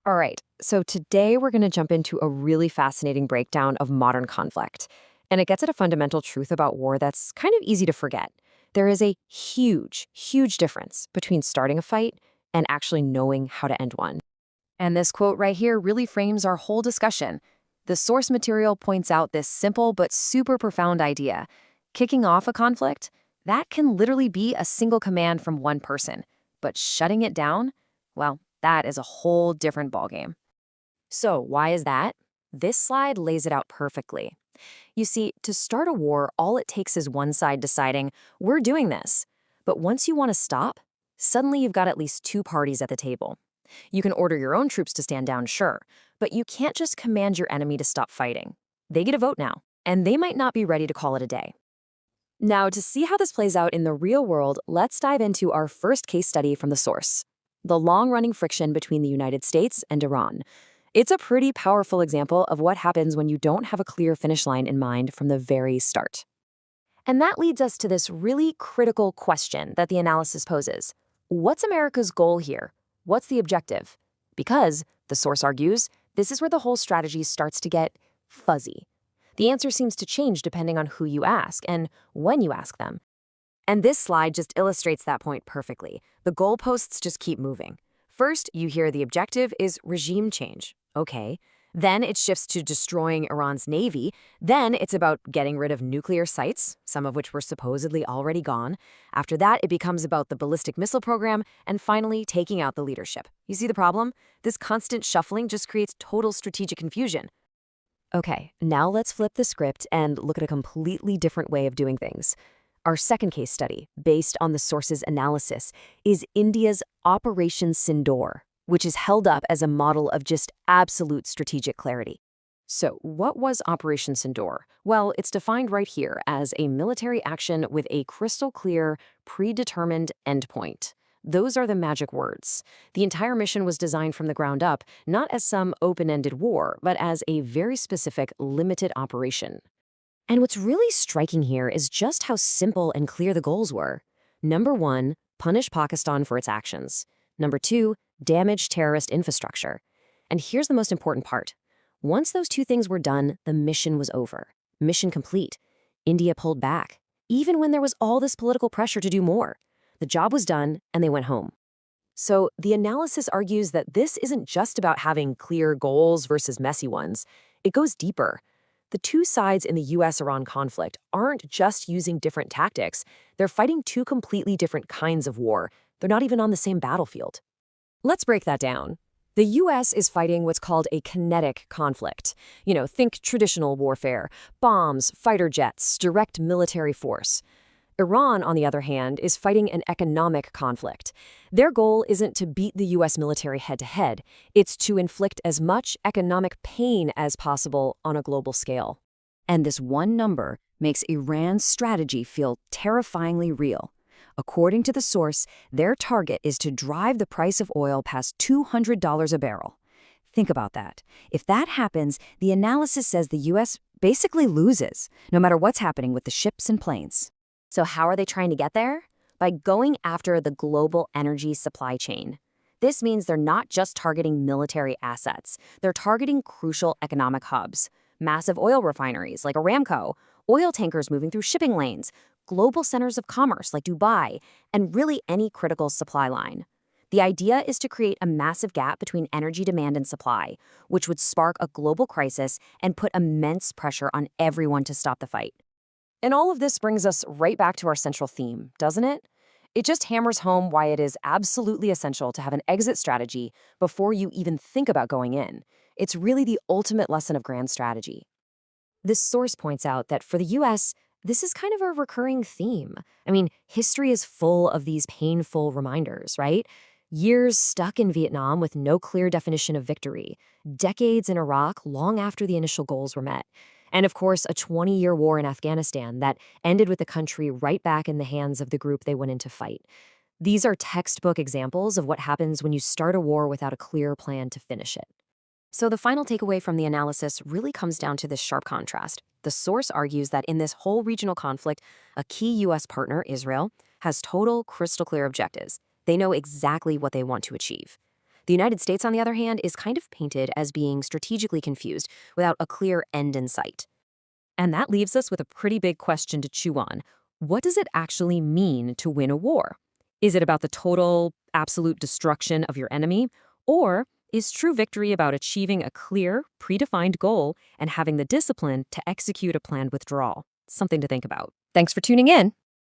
All right, so today we're going to jump into a really fascinating breakdown of modern conflict. And it gets at a fundamental truth about war that's kind of easy to forget. There is a huge, huge difference between starting a fight and actually knowing how to end one. And this quote right here really frames our whole discussion. The source material points out this simple but super profound idea. Kicking off a conflict, that can literally be a single command from one person. But shutting it down, well, that is a whole different ballgame. So, why is that? This slide lays it out perfectly. You see, to start a war, all it takes is one side deciding, we're doing this. But once you want to stop, suddenly you've got at least two parties at the table. You can order your own troops to stand down, sure, but you can't just command your enemy to stop fighting. They get a vote now, and they might not be ready to call it a day. Now, to see how this plays out in the real world, let's dive into our first case study from the source: the long-running friction between the United States and Iran. It's a pretty powerful example of what happens when you don't have a clear finish line in mind from the very start. And that leads us to this really critical question that the analysis poses. What's America's goal here? What's the objective? Because, the source argues, this is where the whole strategy starts to get fuzzy. The answer seems to change depending on who you ask and when you ask them. And this slide just illustrates that point perfectly. The goalposts just keep moving. First, you hear the objective is regime change. Okay. Then it shifts to destroying Iran's navy. Then it's about getting rid of nuclear sites, some of which were supposedly already gone. After that, it becomes about the ballistic missile program, and finally, taking out the leadership. You see the problem? This constant shuffling just creates total strategic confusion. Okay, now let's flip the script and look at a completely different way of doing things. Our second case study, based on the source's analysis, is India's Operation Sindoor, which is held up as a model of just absolute strategic clarity. So, what was Operation Sindoor? Well, it's defined right here as a military action with a crystal clear, predetermined endpoint. Those are the magic words. The entire mission was designed from the ground up, not as some open-ended war, but as a very specific, limited operation. And what's really striking here is just how simple and clear the goals were. Number one, punish Pakistan for its actions. Number two, damage terrorist infrastructure. And here's the most important part. Once those two things were done, the mission was over. Mission complete. India pulled back, even when there was all this political pressure to do more. The job was done, and they went home. So the analysis argues that this isn't just about having clear goals versus messy ones. It goes deeper. The two sides in the US-Iran conflict aren't just using different tactics. They're fighting two completely different kinds of war. They're not even on the same battlefield. Let's break that down. The US is fighting what's called a kinetic conflict. Think traditional warfare, bombs, fighter jets, direct military force. Iran, on the other hand, is fighting an economic conflict. Their goal isn't to beat the US military head-to-head. It's to inflict as much economic pain as possible on a global scale. And this one number makes Iran's strategy feel terrifyingly real. According to the source, their target is to drive the price of oil past $200 a barrel. Think about that. If that happens, the analysis says the US basically loses, no matter what's happening with the ships and planes. So how are they trying to get there? By going after the global energy supply chain. This means they're not just targeting military assets. They're targeting crucial economic hubs, massive oil refineries like Aramco, oil tankers moving through shipping lanes, global centers of commerce like Dubai, and really any critical supply line. The idea is to create a massive gap between energy demand and supply, which would spark a global crisis and put immense pressure on everyone to stop the fight. And all of this brings us right back to our central theme, doesn't it? It just hammers home why it is absolutely essential to have an exit strategy before you even think about going in. It's really the ultimate lesson of grand strategy. This source points out that for the US, this is kind of a recurring theme. History is full of these painful reminders, right? Years stuck in Vietnam with no clear definition of victory. Decades in Iraq long after the initial goals were met. And of course, a 20-year war in Afghanistan that ended with the country right back in the hands of the group they went in to fight. These are textbook examples of what happens when you start a war without a clear plan to finish it. So the final takeaway from the analysis really comes down to this sharp contrast. The source argues that in this whole regional conflict, a key U.S. partner, Israel, has total crystal clear objectives. They know exactly what they want to achieve. The United States, on the other hand, is kind of painted as being strategically confused without a clear end in sight. And that leaves us with a pretty big question to chew on. What does it actually mean to win a war? Is it about the total, absolute destruction of your enemy? Or is true victory about achieving a clear, predefined goal and having the discipline to execute a planned withdrawal? Something to think about. Thanks for tuning in.